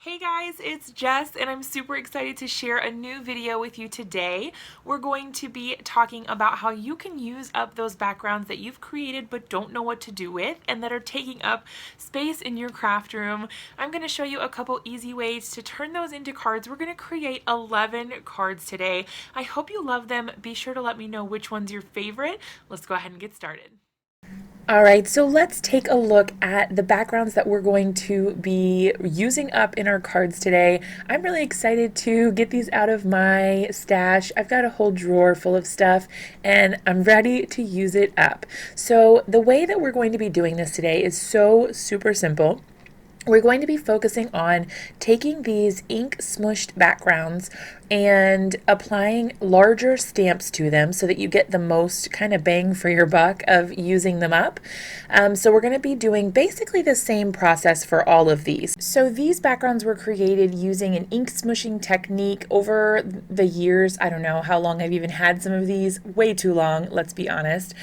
Hey guys, it's Jess and I'm super excited to share a new video with you today. We're going to be talking about how you can use up those backgrounds that you've created but don't know what to do with and that are taking up space in your craft room. I'm going to show you a couple easy ways to turn those into cards. We're going to create 11 cards today. I hope you love them. Be sure to let me know which one's your favorite. Let's go ahead and get started. All right, so let's take a look at the backgrounds that we're going to be using up in our cards today. I'm really excited to get these out of my stash. I've got a whole drawer full of stuff and I'm ready to use it up. So the way that we're going to be doing this today is so super simple. We're going to be focusing on taking these ink smushed backgrounds and applying larger stamps to them so that you get the most kind of bang for your buck of using them up. So we're going to be doing basically the same process for all of these. So these backgrounds were created using an ink smushing technique over the years. I don't know how long I've even had some of these, way too long, let's be honest.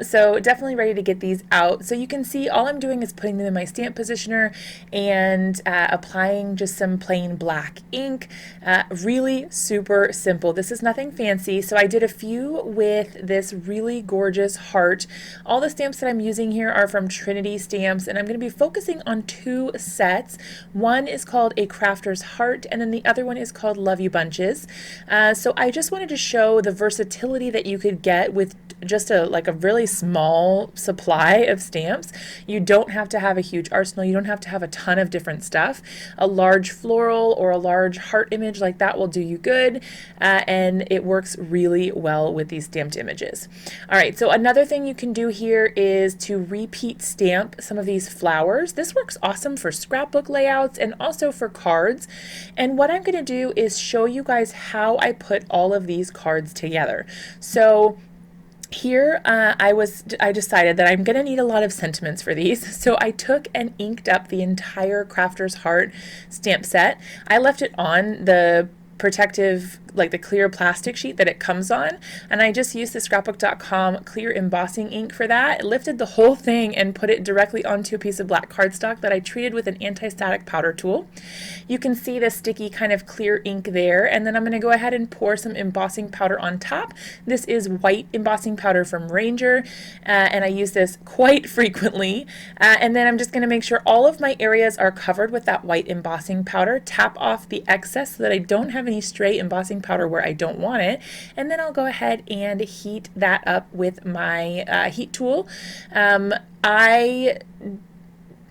So definitely ready to get these out. So you can see all I'm doing is putting them in my stamp positioner and applying just some plain black ink. Really super simple. This is nothing fancy. So I did a few with this really gorgeous heart. All the stamps that I'm using here are from Trinity stamps, and I'm going to be focusing on two sets. One is called a Crafter's Heart, and then the other one is called Love You Bunches. So I just wanted to show the versatility that you could get with just a really small supply of stamps. You don't have to have a huge arsenal. You don't have to have a ton of different stuff. A large floral or a large heart image like that will do you good, and it works really well with these stamped images. All right, so another thing you can do here is to repeat stamp some of these flowers. This works awesome for scrapbook layouts and also for cards. And what I'm going to do is show you guys how I put all of these cards together. So here I decided that I'm going to need a lot of sentiments for these, so I took and inked up the entire Crafter's Heart stamp set. I left it on the protective, like the clear plastic sheet that it comes on, and I just used the scrapbook.com clear embossing ink for that. It lifted the whole thing and put it directly onto a piece of black cardstock that I treated with an anti-static powder tool. You can see the sticky kind of clear ink there, and then I'm going to go ahead and pour some embossing powder on top. This is white embossing powder from Ranger, and I use this quite frequently. And then I'm just going to make sure all of my areas are covered with that white embossing powder. Tap off the excess so that I don't have any stray embossing powder where I don't want it, and then I'll go ahead and heat that up with my heat tool.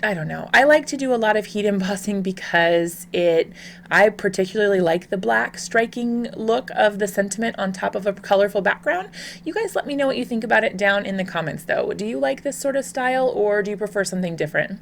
I don't know. I like to do a lot of heat embossing because I particularly like the black striking look of the sentiment on top of a colorful background. You guys let me know what you think about it down in the comments though. Do you like this sort of style or do you prefer something different?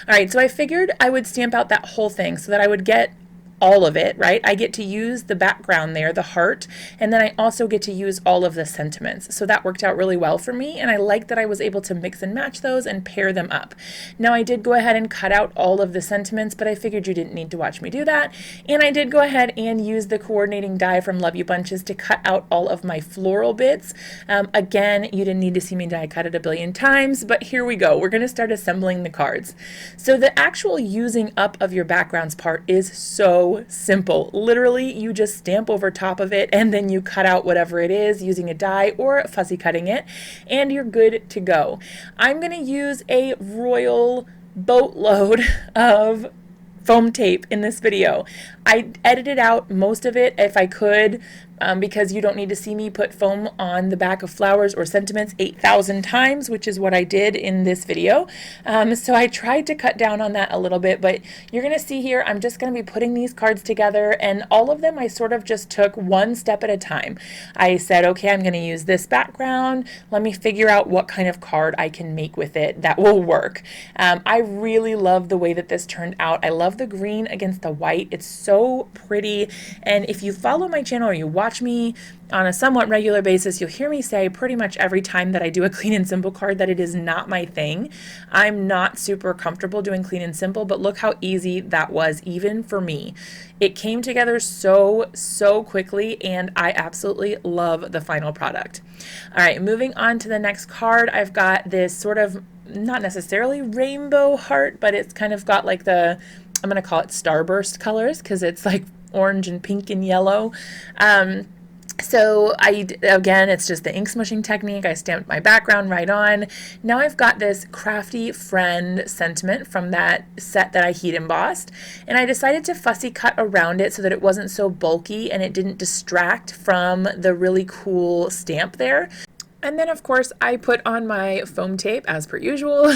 All right, so I figured I would stamp out that whole thing so that I would get all of it, right? I get to use the background there, the heart, and then I also get to use all of the sentiments. So that worked out really well for me, and I like that I was able to mix and match those and pair them up. Now I did go ahead and cut out all of the sentiments, but I figured you didn't need to watch me do that. And I did go ahead and use the coordinating die from Love You Bunches to cut out all of my floral bits. Again, you didn't need to see me die cut it a billion times, but here we go. We're going to start assembling the cards. So the actual using up of your backgrounds part is so simple. Literally, you just stamp over top of it and then you cut out whatever it is using a die or fussy cutting it, and you're good to go. I'm going to use a royal boatload of foam tape in this video. I edited out most of it if I could, because you don't need to see me put foam on the back of flowers or sentiments 8,000 times, which is what I did in this video. So I tried to cut down on that a little bit, but you're going to see here I'm just going to be putting these cards together, and all of them I sort of just took one step at a time. I said, okay, I'm going to use this background. Let me figure out what kind of card I can make with it that will work. I really love the way that this turned out. I love the green against the white. It's so pretty, and if you follow my channel or you watch me on a somewhat regular basis, you'll hear me say pretty much every time that I do a clean and simple card that it is not my thing. I'm not super comfortable doing clean and simple, but look how easy that was even for me. It came together so quickly, and I absolutely love the final product. All right, moving on to the next card, I've got this sort of not necessarily rainbow heart, but it's kind of got like the I'm going to call it starburst colors because it's like orange and pink and yellow. So again, it's just the ink smushing technique. I stamped my background right on. Now I've got this crafty friend sentiment from that set that I heat embossed, and I decided to fussy cut around it so that it wasn't so bulky and it didn't distract from the really cool stamp there. And then, of course, I put on my foam tape as per usual.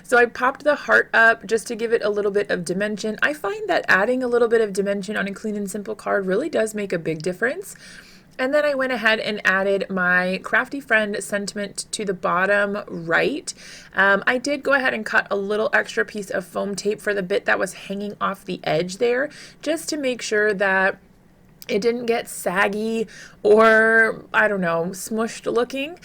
So I popped the heart up just to give it a little bit of dimension. I find that adding a little bit of dimension on a clean and simple card really does make a big difference. And then I went ahead and added my Crafty Friend sentiment to the bottom right. I did go ahead and cut a little extra piece of foam tape for the bit that was hanging off the edge there, just to make sure that it didn't get saggy or, I don't know, smushed looking.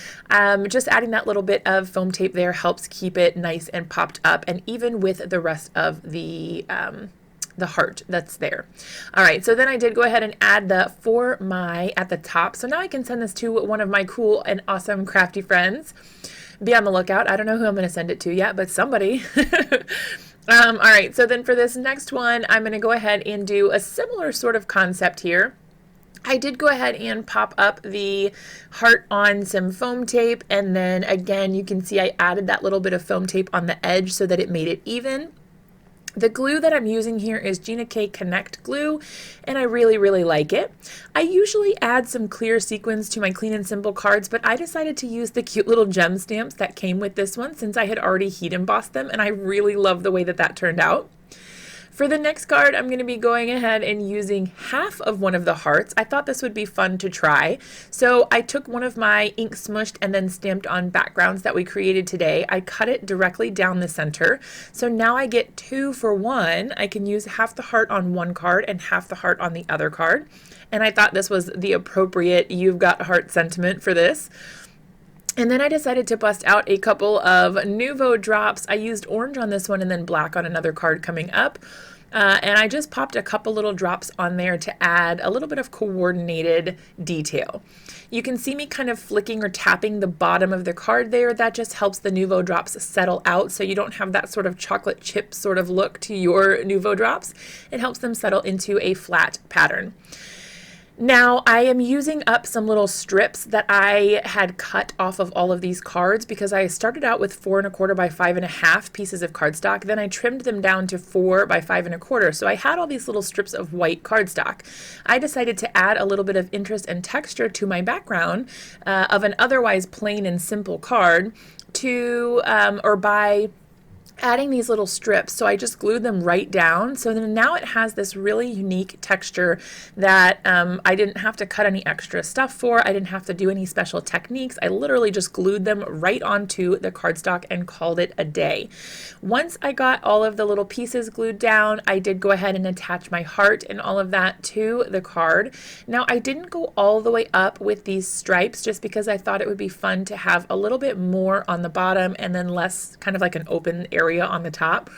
Just adding that little bit of foam tape there helps keep it nice and popped up, and even with the rest of the heart that's there. All right, so then I did go ahead and add the "For My" at the top. So now I can send this to one of my cool and awesome crafty friends. Be on the lookout. I don't know who I'm going to send it to yet, but somebody. All right, so then for this next one, I'm going to go ahead and do a similar sort of concept here. I did go ahead and pop up the heart on some foam tape, and then again, you can see I added that little bit of foam tape on the edge so that it made it even. The glue that I'm using here is Gina K Connect glue, and I really, really like it. I usually add some clear sequins to my clean and simple cards, but I decided to use the cute little gem stamps that came with this one since I had already heat embossed them, and I really love the way that that turned out. For the next card, I'm going to be going ahead and using half of one of the hearts. I thought this would be fun to try. So I took one of my ink smushed and then stamped on backgrounds that we created today. I cut it directly down the center. So now I get 2 for 1. I can use half the heart on one card and half the heart on the other card. And I thought this was the appropriate "you've got heart" sentiment for this. And then I decided to bust out a couple of Nuvo drops. I used orange on this one and then black on another card coming up. And I just popped a couple little drops on there to add a little bit of coordinated detail. You can see me kind of flicking or tapping the bottom of the card there. That just helps the Nuvo drops settle out so you don't have that sort of chocolate chip sort of look to your Nuvo drops. It helps them settle into a flat pattern. Now I am using up some little strips that I had cut off of all of these cards because I started out with 4 1/4 by 5 1/2 pieces of cardstock. Then I trimmed them down to 4 by 5 1/4. So I had all these little strips of white cardstock. I decided to add a little bit of interest and texture to my background of an otherwise plain and simple card by adding these little strips. So I just glued them right down. So then now it has this really unique texture that I didn't have to cut any extra stuff for. I didn't have to do any special techniques. I literally just glued them right onto the cardstock and called it a day. Once I got all of the little pieces glued down, I did go ahead and attach my heart and all of that to the card. Now I didn't go all the way up with these stripes just because I thought it would be fun to have a little bit more on the bottom and then less, kind of like an open area on the top.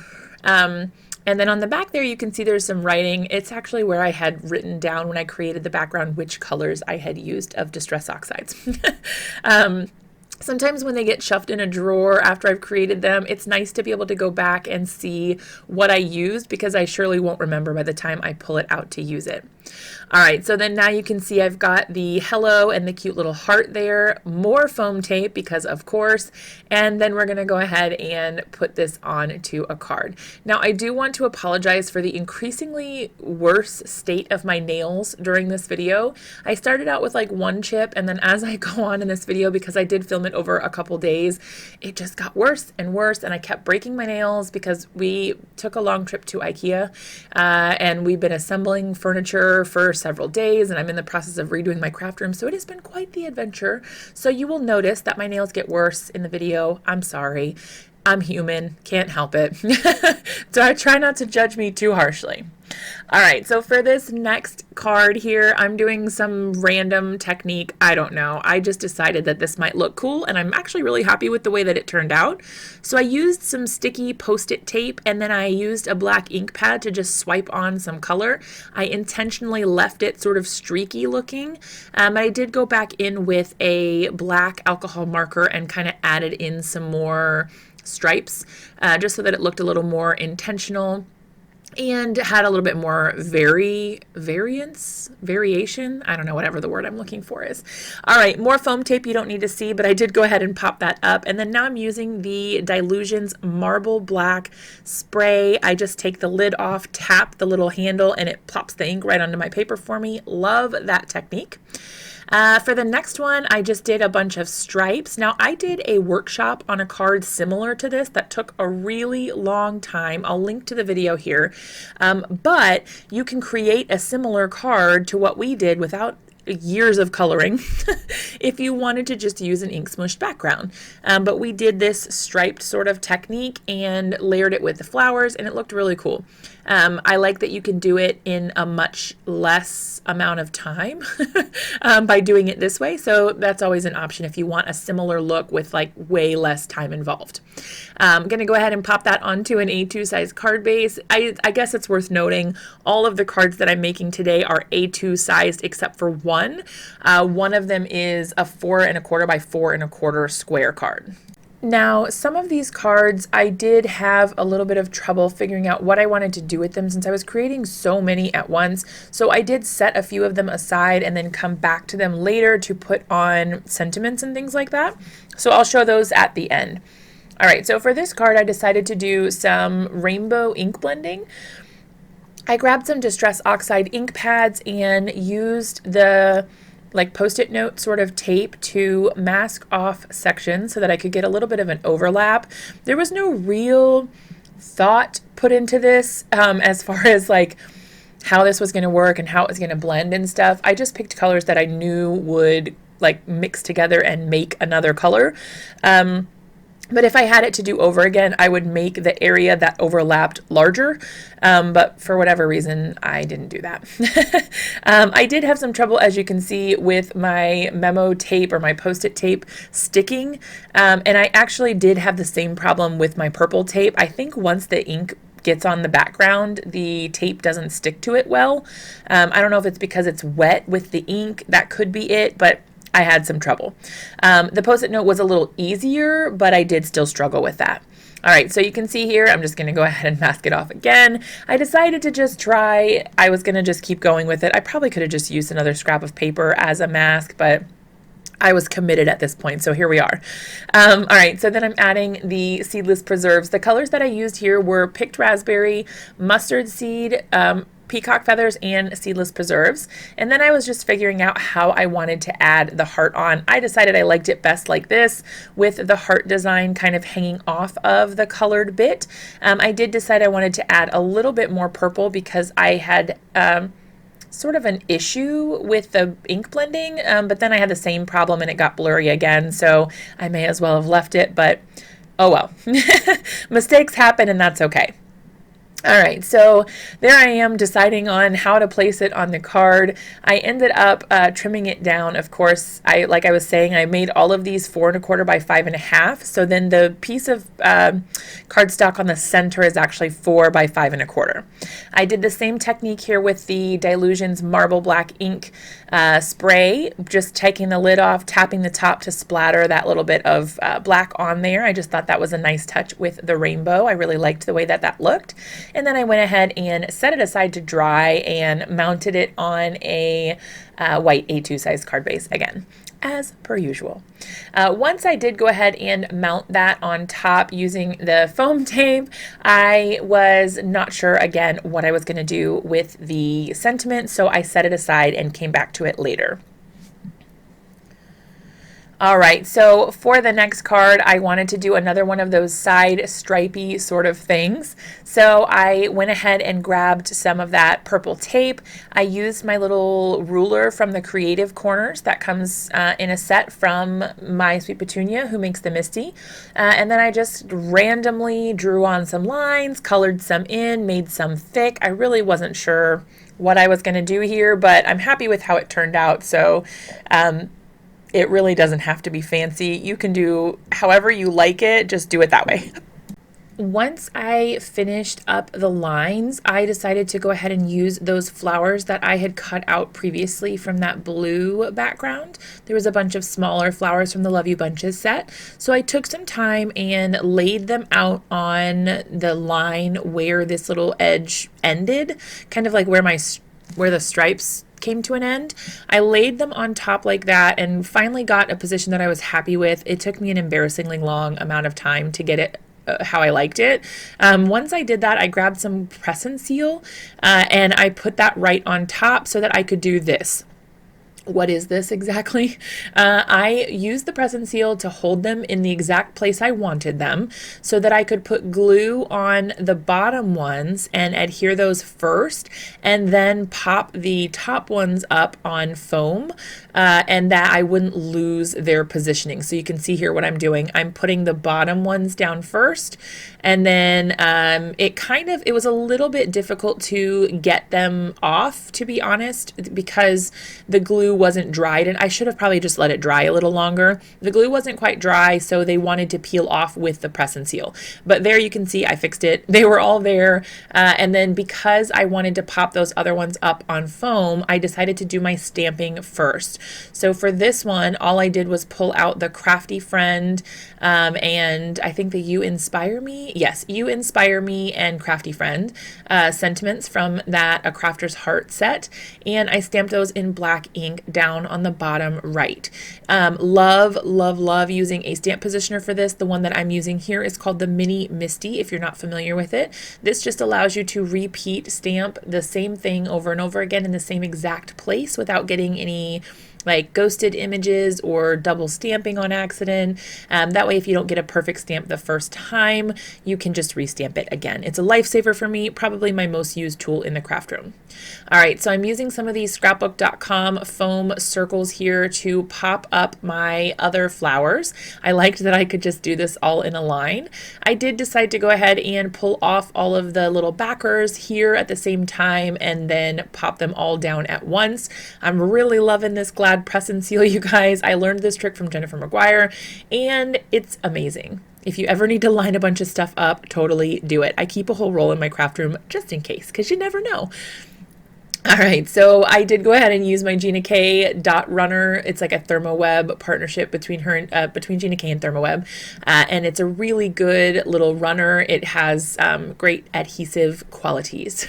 And then on the back there you can see there's some writing. It's actually where I had written down when I created the background which colors I had used of Distress Oxides. Sometimes when they get shoved in a drawer after I've created them, it's nice to be able to go back and see what I used because I surely won't remember by the time I pull it out to use it. All right, so then now you can see I've got the hello and the cute little heart there, more foam tape because of course, and then we're gonna go ahead and put this on to a card. Now I do want to apologize for the increasingly worse state of my nails during this video. I started out with like 1 chip, and then as I go on in this video, because I did film it over a couple days, it just got worse and worse, and I kept breaking my nails because we took a long trip to IKEA and we've been assembling furniture for several days, and I'm in the process of redoing my craft room, so it has been quite the adventure. So you will notice that my nails get worse in the video. I'm sorry. I'm human, can't help it. So I try not to judge me too harshly. All right, so for this next card here, I'm doing some random technique. I don't know. I just decided that this might look cool, and I'm actually really happy with the way that it turned out. So I used some sticky Post-it tape, and then I used a black ink pad to just swipe on some color. I intentionally left it sort of streaky looking. I did go back in with a black alcohol marker and kind of added in some more stripes just so that it looked a little more intentional. and had a little bit more variation. I don't know, whatever the word I'm looking for is. All right, more foam tape you don't need to see, but I did go ahead and pop that up. And then now I'm using the Dylusions Marble Black spray. I just take the lid off, tap the little handle, and it plops the ink right onto my paper for me. Love that technique. For the next one, I just did a bunch of stripes. Now, I did a workshop on a card similar to this that took a really long time. I'll link to the video here. But you can create a similar card to what we did without years of coloring if you wanted to just use an ink smushed background. But we did this striped sort of technique and layered it with the flowers, and it looked really cool. I like that you can do it in a much less amount of time by doing it this way. So that's always an option if you want a similar look with like way less time involved. I'm going to go ahead and pop that onto an A2 size card base. I guess it's worth noting all of the cards that I'm making today are A2 sized except for one. One of them is a 4 1/4 by 4 1/4 square card. Now, some of these cards, I did have a little bit of trouble figuring out what I wanted to do with them since I was creating so many at once. So I did set a few of them aside and then come back to them later to put on sentiments and things like that. So I'll show those at the end. All right, so for this card, I decided to do some rainbow ink blending. I grabbed some Distress Oxide ink pads and used the like Post-it note sort of tape to mask off sections so that I could get a little bit of an overlap. There was no real thought put into this as far as like how this was going to work and how it was going to blend and stuff. I just picked colors that I knew would like mix together and make another color. But if I had it to do over again, I would make the area that overlapped larger. But for whatever reason, I didn't do that. I did have some trouble, as you can see, with my memo tape or my Post-it tape sticking. And I actually did have the same problem with my purple tape. I think once the ink gets on the background, the tape doesn't stick to it well. I don't know if it's because it's wet with the ink. That could be it, but I had some trouble. The Post-it note was a little easier, but I did still struggle with that. All right, so you can see here, I'm just going to go ahead and mask it off again. I decided to just try, I was going to just keep going with it. I probably could have just used another scrap of paper as a mask, but I was committed at this point, so here we are. All right, so then I'm adding the Seedless preserves. The colors that I used here were picked raspberry, mustard seed, peacock feathers, and Seedless preserves. And then I was just figuring out how I wanted to add the heart on. I decided I liked it best like this, with the heart design kind of hanging off of the colored bit. I did decide I wanted to add a little bit more purple because I had sort of an issue with the ink blending, but then I had the same problem and it got blurry again, so I may as well have left it, but oh well. Mistakes happen and that's okay. All right, so there I am deciding on how to place it on the card. I ended up trimming it down. Of course, like I was saying, I made all of these 4 1/4 by 5 1/2. So then the piece of cardstock on the center is actually 4 by 5 1/4. I did the same technique here with the Dylusions Marble Black ink spray, just taking the lid off, tapping the top to splatter that little bit of black on there. I just thought that was a nice touch with the rainbow. I really liked the way that that looked. And then I went ahead and set it aside to dry and mounted it on a white A2 size card base again, as per usual. Once I did go ahead and mount that on top using the foam tape, I was not sure again what I was going to do with the sentiment, so I set it aside and came back to it later. All right, so for the next card, I wanted to do another one of those side stripey sort of things. So I went ahead and grabbed some of that purple tape. I used my little ruler from the Creative Corners that comes in a set from my Sweet Petunia, who makes the Misty. And then I just randomly drew on some lines, colored some in, made some thick. I really wasn't sure what I was going to do here, but I'm happy with how it turned out. So it really doesn't have to be fancy. You can do however you like it, just do it that way. Once I finished up the lines, I decided to go ahead and use those flowers that I had cut out previously from that blue background. There was a bunch of smaller flowers from the Love You Bunches set. So I took some time and laid them out on the line where this little edge ended, kind of like where the stripes came to an end. I laid them on top like that and finally got a position that I was happy with. It took me an embarrassingly long amount of time to get it how I liked it. Once I did that, I grabbed some press and seal and I put that right on top so that I could do this. What is this exactly? I used the press and seal to hold them in the exact place I wanted them so that I could put glue on the bottom ones and adhere those first and then pop the top ones up on foam and that I wouldn't lose their positioning. So you can see here what I'm doing. I'm putting the bottom ones down first and then it was a little bit difficult to get them off, to be honest, because the glue wasn't dried, and I should have probably just let it dry a little longer. The glue wasn't quite dry, so they wanted to peel off with the press and seal. But there you can see I fixed it. They were all there. And then because I wanted to pop those other ones up on foam, I decided to do my stamping first. So for this one, all I did was pull out the Crafty Friend and I think the You Inspire Me. Yes, You Inspire Me and Crafty Friend sentiments from that A Crafter's Heart set. And I stamped those in black ink down on the bottom right. Love, love, love using a stamp positioner for this. The one that I'm using here is called the Mini Misty, if you're not familiar with it. This just allows you to repeat stamp the same thing over and over again in the same exact place without getting any like ghosted images or double stamping on accident. That way, if you don't get a perfect stamp the first time, you can just restamp it again. It's a lifesaver for me, probably my most used tool in the craft room. All right, so I'm using some of these scrapbook.com foam circles here to pop up my other flowers. I liked that I could just do this all in a line. I did decide to go ahead and pull off all of the little backers here at the same time and then pop them all down at once. I'm really loving this glad press and seal, you guys. I learned this trick from Jennifer McGuire and it's amazing. If you ever need to line a bunch of stuff up, totally do it. I keep a whole roll in my craft room just in case, because you never know. All right, so I did go ahead and use my Gina K dot runner. It's like a ThermoWeb partnership between her and between Gina K and ThermoWeb, and it's a really good little runner. It has great adhesive qualities.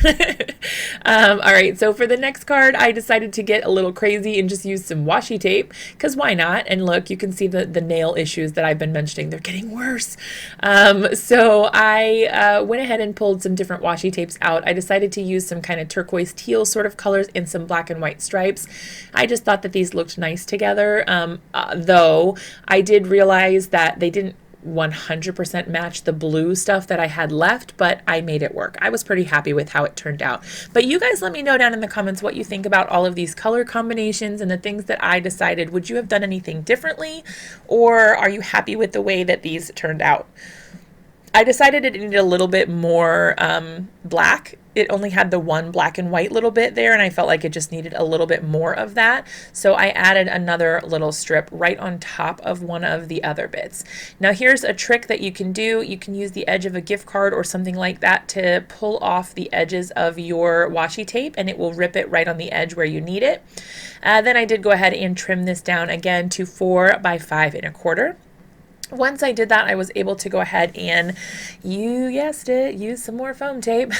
All right, so for the next card, I decided to get a little crazy and just use some washi tape, because why not? And look, you can see the nail issues that I've been mentioning. They're getting worse. So I went ahead and pulled some different washi tapes out. I decided to use some kind of turquoise teal sort of colors in some black and white stripes. I just thought that these looked nice together, though I did realize that they didn't 100% match the blue stuff that I had left, but I made it work. I was pretty happy with how it turned out. But you guys let me know down in the comments what you think about all of these color combinations and the things that I decided. Would you have done anything differently, or are you happy with the way that these turned out? I decided it needed a little bit more black. It only had the one black and white little bit there, and I felt like it just needed a little bit more of that. So I added another little strip right on top of one of the other bits. Now here's a trick that you can do. You can use the edge of a gift card or something like that to pull off the edges of your washi tape, and it will rip it right on the edge where you need it. Then I did go ahead and trim this down again to 4 by 5 1/4. Once I did that, I was able to go ahead and, you guessed it, use some more foam tape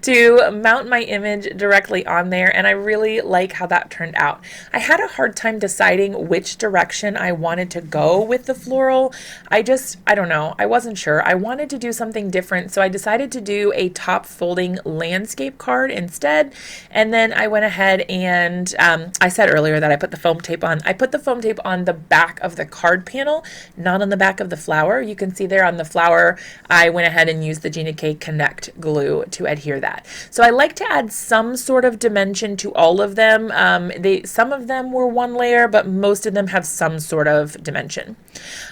to mount my image directly on there, and I really like how that turned out. I had a hard time deciding which direction I wanted to go with the floral. I don't know, I wasn't sure. I wanted to do something different, so I decided to do a top folding landscape card instead, and then I went ahead and, I said earlier that I put the foam tape on. I put the foam tape on the back of the card panel, not on the back of the flower. You can see there on the flower, I went ahead and used the Gina K Connect glue to adhere that. So I like to add some sort of dimension to all of them. Some of them were one layer, but most of them have some sort of dimension.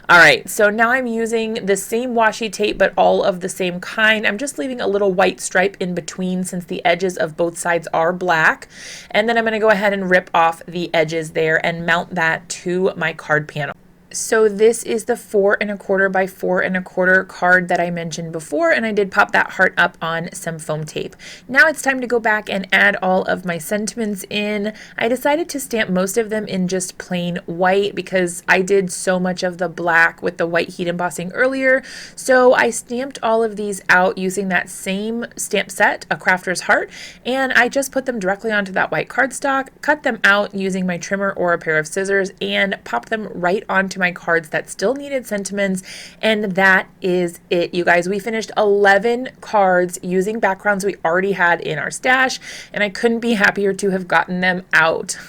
All right, so now I'm using the same washi tape, but all of the same kind. I'm just leaving a little white stripe in between since the edges of both sides are black. And then I'm going to go ahead and rip off the edges there and mount that to my card panel. So this is the 4¼ by 4¼ card that I mentioned before, and I did pop that heart up on some foam tape. Now it's time to go back and add all of my sentiments in. I decided to stamp most of them in just plain white because I did so much of the black with the white heat embossing earlier. So I stamped all of these out using that same stamp set, a crafter's heart, and I just put them directly onto that white cardstock, cut them out using my trimmer or a pair of scissors, and popped them right onto my cards that still needed sentiments. And that is it, you guys. We finished 11 cards using backgrounds we already had in our stash, and I couldn't be happier to have gotten them out.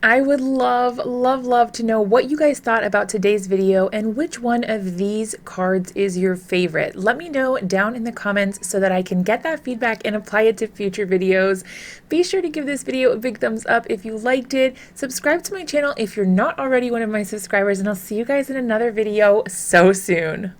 I would love to know what you guys thought about today's video and which one of these cards is your favorite. Let me know down in the comments so that I can get that feedback and apply it to future videos. Be sure to give this video a big thumbs up if you liked it. Subscribe to my channel if you're not already one of my subscribers, and I'll see you guys in another video so soon.